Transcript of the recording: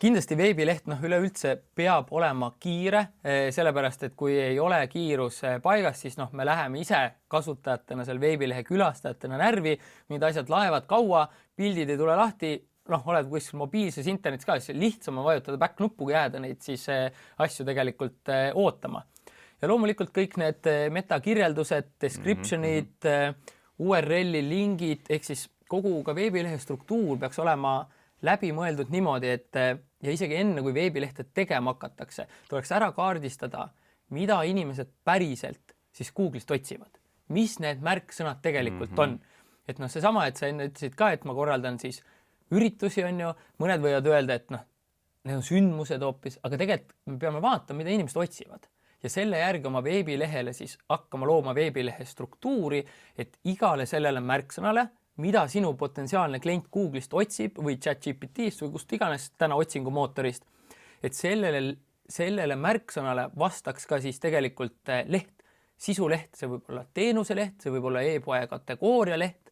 Kindlasti veebileht üleüldse peab olema kiire, sellepärast et kui ei ole kiirus paigas, siis me läheme ise kasutajatena seal veebilehe külastajatena närvi, mingid asjad laevad kaua, pildid ei tule lahti, oled kuskil mobiilses internetis ka, siis lihtsam on vajutada back-nuppu, kui jääda neid siis asju tegelikult ootama. Ja loomulikult kõik need metakirjeldused, descriptionid, URL-i lingid, ehk siis kogu ka veebilehe struktuur peaks olema läbi mõeldud niimoodi, et ja isegi enne, kui veebilehte tegema hakatakse, tuleks ära kaardistada, mida inimesed päriselt siis Google'ist otsivad. Mis need märksõnad tegelikult on. Et seesama, et sa enne ütlesid ka, et ma korraldan siis üritusi, on ju, mõned võivad öelda, et need on sündmused hoopis, aga tegelikult me peame vaatama, mida inimesed otsivad. Ja selle järgi oma veebilehele siis hakkama looma veebilehe struktuuri, et igale sellele märksõnale, mida sinu potentsiaalne klient Google'ist otsib või ChatGPT'st või kust iganes täna otsingumootorist, et sellele märksõnale vastaks ka siis tegelikult leht, sisuleht, see võib olla teenuseleht, see võib olla e-poe kategooria leht,